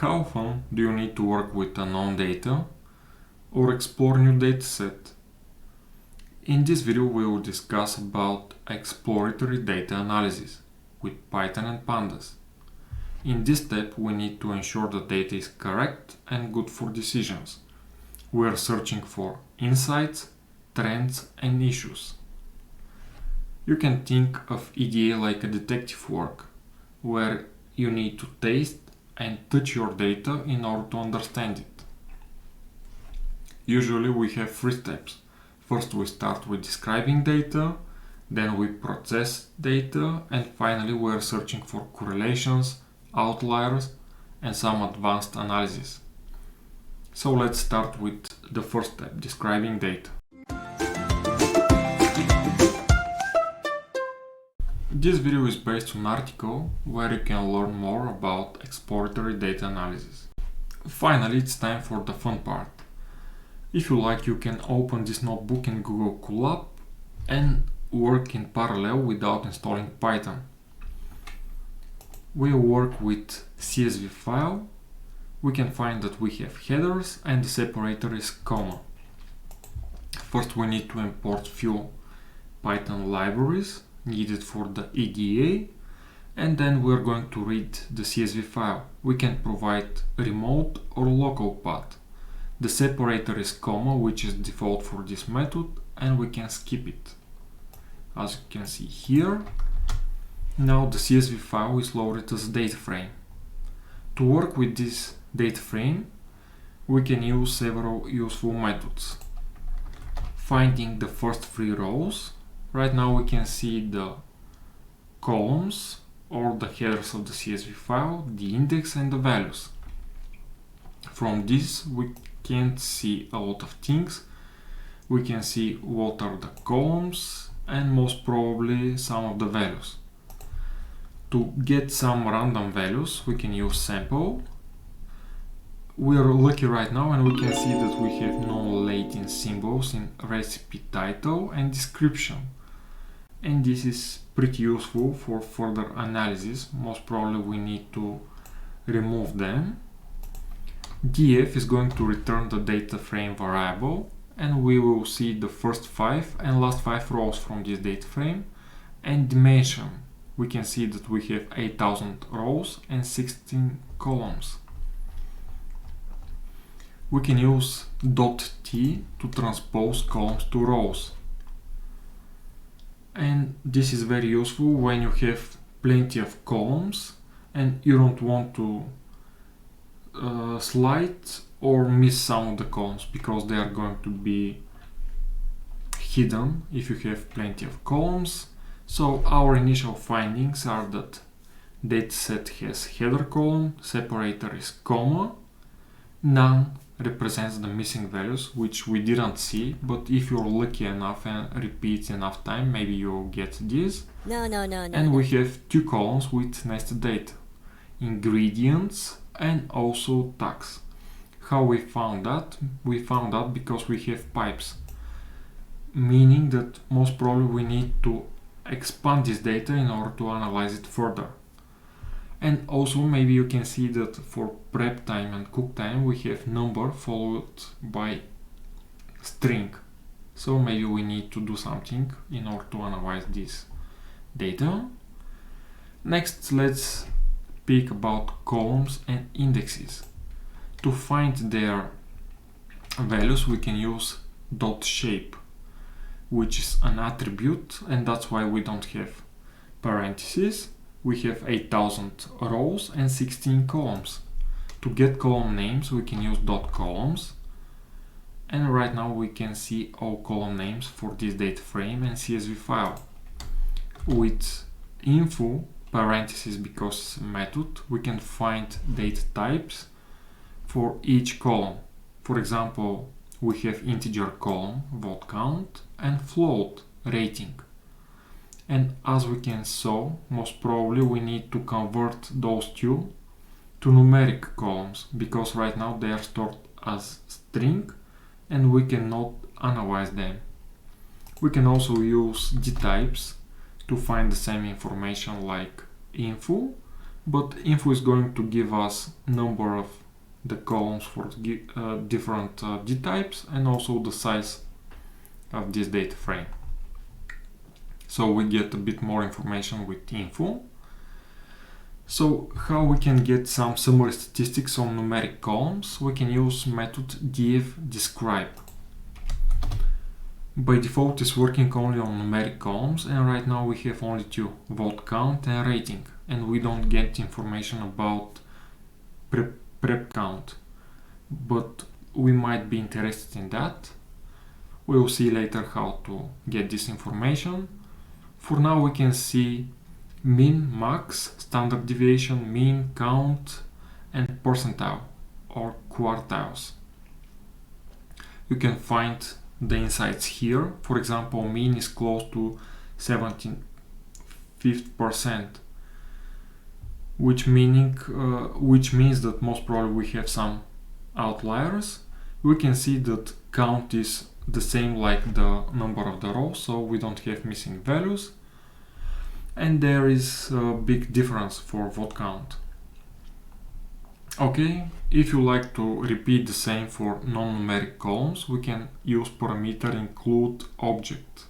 How often do you need to work with unknown data or explore new dataset? In this video we will discuss about exploratory data analysis with Python and Pandas. In this step we need to ensure the data is correct and good for decisions. We are searching for insights, trends and issues. You can think of EDA like a detective work, where you need to taste and touch your data in order to understand it. Usually we have three steps. First we start with describing data, then we process data, and finally we are searching for correlations, outliers, and some advanced analysis. So let's start with the first step, describing data. This video is based on an article where you can learn more about exploratory data analysis. Finally, it's time for the fun part. If you like, you can open this notebook in Google Colab and work in parallel without installing Python. We'll work with CSV file. We can find that we have headers and the separator is comma. First we need to import few Python libraries needed for the EDA, and then we're going to read the CSV file. We can provide remote or local path. The separator is comma, which is default for this method, and we can skip it. As you can see here, now the CSV file is loaded as DataFrame. To work with this DataFrame, we can use several useful methods. Finding the first three rows. Right now we can see the columns or the headers of the CSV file, the index and the values. From this we can't see a lot of things. We can see what are the columns and most probably some of the values. To get some random values we can use sample. We are lucky right now and we can see that we have no Latin symbols in recipe title and description. And this is pretty useful for further analysis. Most probably we need to remove them. df is going to return the data frame variable, and we will see the first 5 and last 5 rows from this data frame. And dimension, we can see that we have 8000 rows and 16 columns. We can use .t to transpose columns to rows. And this is very useful when you have plenty of columns and you don't want to slide or miss some of the columns because they are going to be hidden if you have plenty of columns. So our initial findings are that dataset has header column, separator is comma, none represents the missing values, which we didn't see, but if you're lucky enough and repeat enough time, maybe you'll get this. And we have two columns with nested data, ingredients and also tax. How we found that? We found that because we have pipes, meaning that most probably we need to expand this data in order to analyze it further. And also maybe you can see that for prep time and cook time we have number followed by string. So maybe we need to do something in order to analyze this data. Next, let's speak about columns and indexes. To find their values we can use .shape, which is an attribute, and that's why we don't have parentheses. We have 8000 rows and 16 columns. To get column names we can use .columns, and right now we can see all column names for this data frame and CSV file. With info parentheses because method we can find data types for each column. For example, we have integer column, vote count, and float, rating. And as we can saw, most probably we need to convert those two to numeric columns, because right now they are stored as string and we cannot analyze them. We can also use dtypes to find the same information like info, but info is going to give us number of the columns for different d-types and also the size of this data frame. So we get a bit more information with info. So how we can get some summary statistics on numeric columns? We can use method df_describe. By default it's working only on numeric columns, and right now we have only two, vote count and rating, and we don't get information about prep count, but we might be interested in that. We will see later how to get this information. For now we can see min, max, standard deviation, mean, count, and percentile or quartiles. You can find the insights here. For example, mean is close to 75%, which means that most probably we have some outliers. We can see that count is the same like the number of the rows, so we don't have missing values. And there is a big difference for vote count. Okay, if you like to repeat the same for non-numeric columns, we can use parameter include object.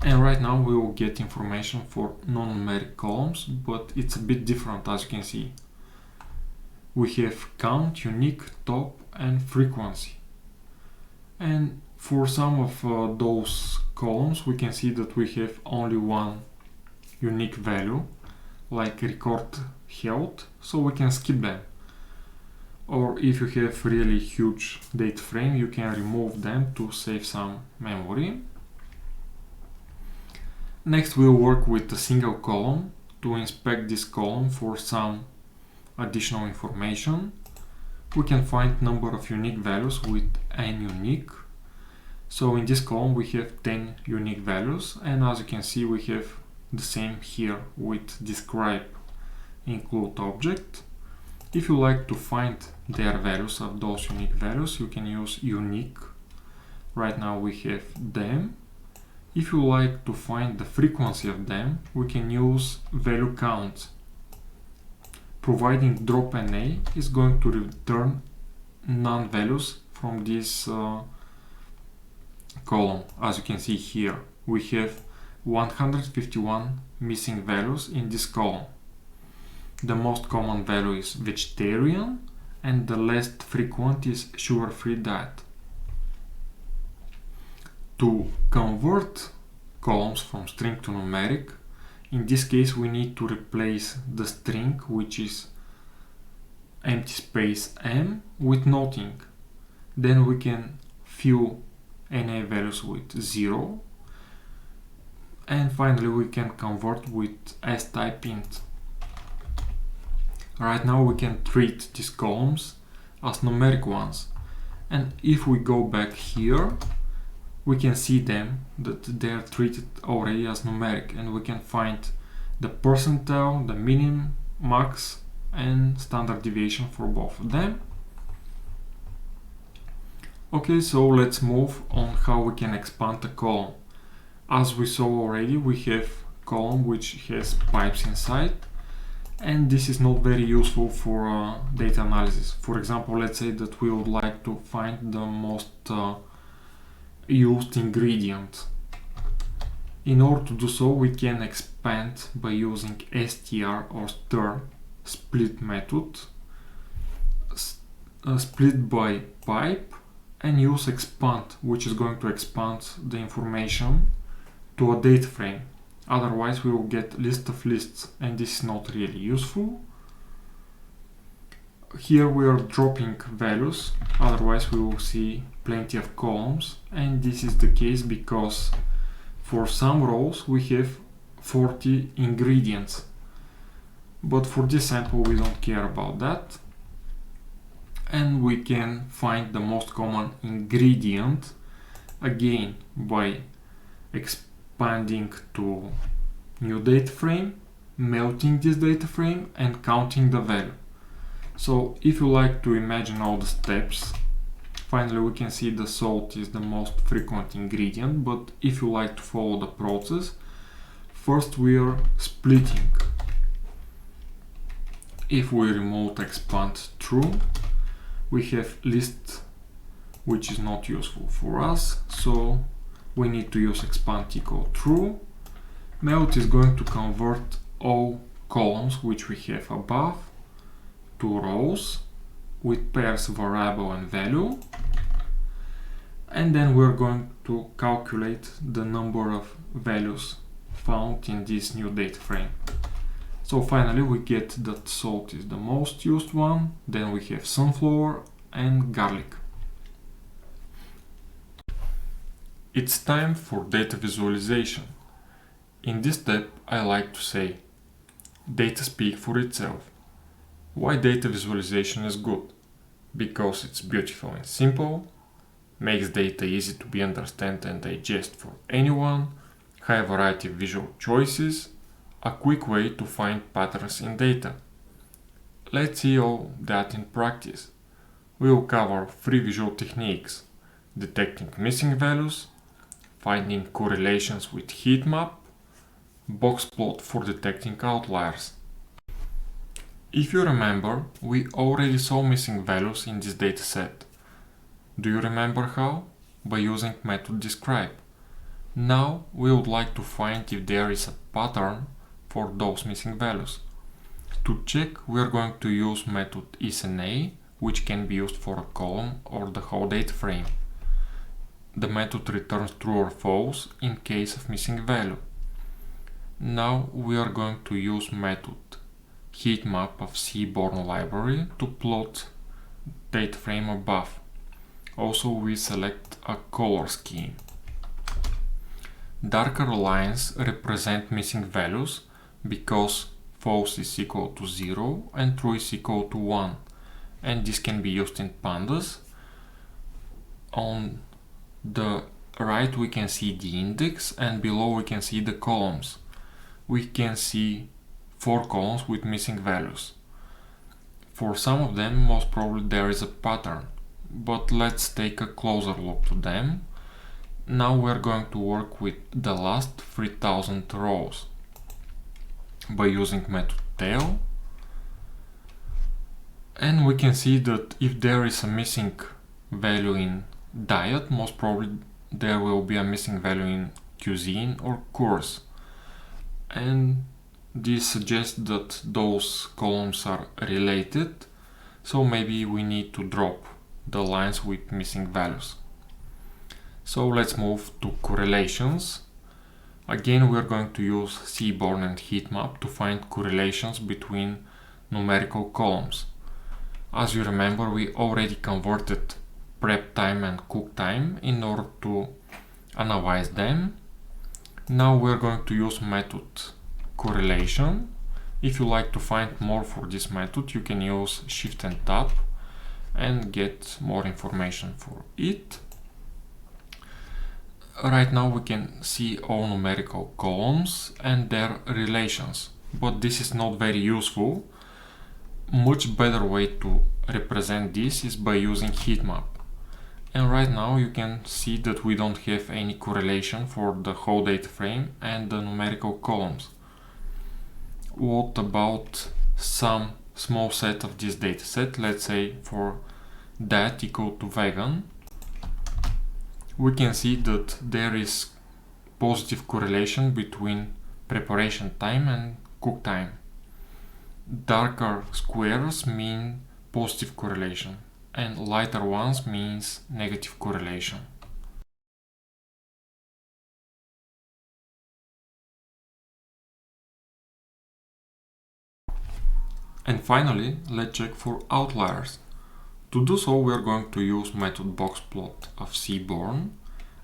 And right now we will get information for non-numeric columns, but it's a bit different, as you can see. We have count, unique, top, and frequency. And for some of those columns we can see that we have only one unique value, like record held, so we can skip them. Or if you have really huge data frame, you can remove them to save some memory. Next we'll work with a single column to inspect this column for some additional information. We can find number of unique values with n unique. So in this column we have 10 unique values, and as you can see we have the same here with describe include object. If you like to find their values of those unique values, you can use unique. Right now we have them. If you like to find the frequency of them, we can use value count. Providing drop NA is going to return none values from this column. As you can see here, we have 151 missing values in this column. The most common value is vegetarian, and the least frequent is sugar-free diet. To convert columns from string to numeric, in this case we need to replace the string, which is empty space m, with nothing. Then we can fill NA values with 0, and finally we can convert with s-type int. Right now we can treat these columns as numeric ones, and if we go back here we can see them that they are treated already as numeric, and we can find the percentile, the minimum, max, and standard deviation for both of them. Okay, so let's move on how we can expand the column. As we saw already, we have column which has pipes inside, and this is not very useful for data analysis. For example, let's say that we would like to find the most used ingredient. In order to do so, we can expand by using str or stir split method, split by pipe, and use expand, which is going to expand the information to a data frame. Otherwise we will get list of lists, and this is not really useful. Here we are dropping values, otherwise we will see plenty of columns, and this is the case because for some rows we have 40 ingredients, but for this sample we don't care about that, and we can find the most common ingredient again by expanding to new data frame, melting this data frame, and counting the value. So if you like to imagine all the steps, finally we can see the salt is the most frequent ingredient, but if you like to follow the process, first we are splitting. If we remote expand true, we have list which is not useful for us, so we need to use expand equal true. Method is going to convert all columns which we have above to rows with pairs variable and value, and then we're going to calculate the number of values found in this new data frame. So finally we get that salt is the most used one, then we have sunflower and garlic. It's time for data visualization. In this step I like to say, data speaks for itself. Why data visualization is good? Because it's beautiful and simple, makes data easy to be understood and digest for anyone, high variety of visual choices, a quick way to find patterns in data. Let's see all that in practice. We will cover 3 visual techniques: detecting missing values, finding correlations with heat map, boxplot for detecting outliers. If you remember, we already saw missing values in this dataset. Do you remember how? By using method describe. Now we would like to find if there is a pattern for those missing values. To check, we are going to use method isNA, which can be used for a column or the whole data frame. The method returns true or false in case of missing value. Now we are going to use method heatmap of Seaborn library to plot data frame above. Also we select a color scheme. Darker lines represent missing values because false is equal to 0 and true is equal to 1, and this can be used in pandas. On the right we can see the index, and below we can see the columns. We can see 4 columns with missing values. For some of them most probably there is a pattern, but let's take a closer look to them. Now we're going to work with the last 3000 rows by using method tail, and we can see that if there is a missing value in diet, most probably there will be a missing value in cuisine or course, and this suggests that those columns are related, so maybe we need to drop the lines with missing values. So let's move to correlations. Again we are going to use Seaborn and heatmap to find correlations between numerical columns. As you remember, we already converted prep time and cook time in order to analyze them. Now we're going to use method correlation. If you like to find more for this method, you can use Shift and Tab and get more information for it. Right now we can see all numerical columns and their relations, but this is not very useful. Much better way to represent this is by using heatmap. And right now you can see that we don't have any correlation for the whole data frame and the numerical columns. What about some small set of this data set? Let's say for that equal to vegan. We can see that there is positive correlation between preparation time and cook time. Darker squares mean positive correlation and lighter ones means negative correlation. And finally, let's check for outliers. To do so, we are going to use method boxplot of Seaborn,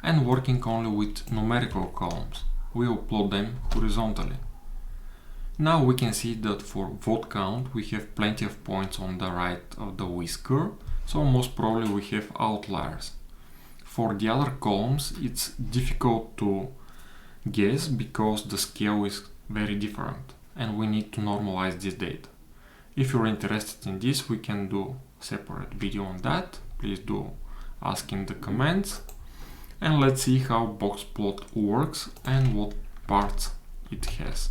and working only with numerical columns, we will plot them horizontally. Now we can see that for vote count we have plenty of points on the right of the whisker, so most probably we have outliers. For the other columns it's difficult to guess because the scale is very different and we need to normalize this data. If you're interested in this, we can do separate video on that. Please do ask in the comments. And let's see how boxplot works and what parts it has.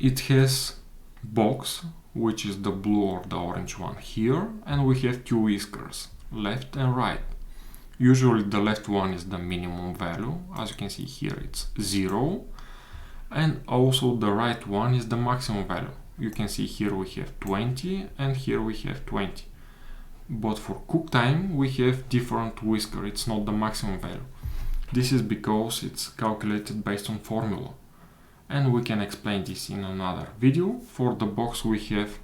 It has box, which is the blue or the orange one here, and we have two whiskers, left and right. Usually the left one is the minimum value, as you can see here it's 0, and also the right one is the maximum value. You can see here we have 20 and here we have 20. But for cook time we have different whisker, it's not the maximum value. This is because it's calculated based on formula. And we can explain this in another video. For the box we have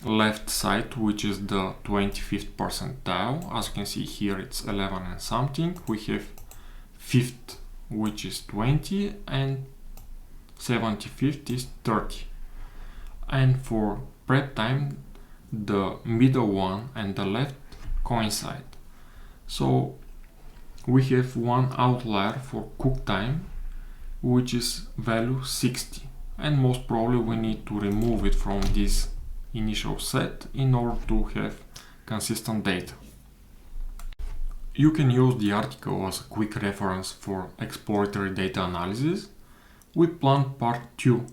left side, which is the 25th percentile. As you can see here it's 11 and something. We have 5th, which is 20, and 75th is 30. And for prep time, the middle one and the left coincide. So we have one outlier for cook time, which is value 60, and most probably we need to remove it from this initial set in order to have consistent data. You can use the article as a quick reference for exploratory data analysis. We plan part 2,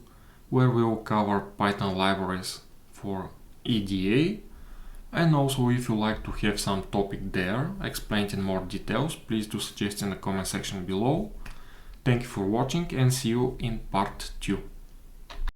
where we will cover Python libraries for EDA, and also if you like to have some topic there explained in more details, please do suggest in the comment section below. Thank you for watching and see you in part 2.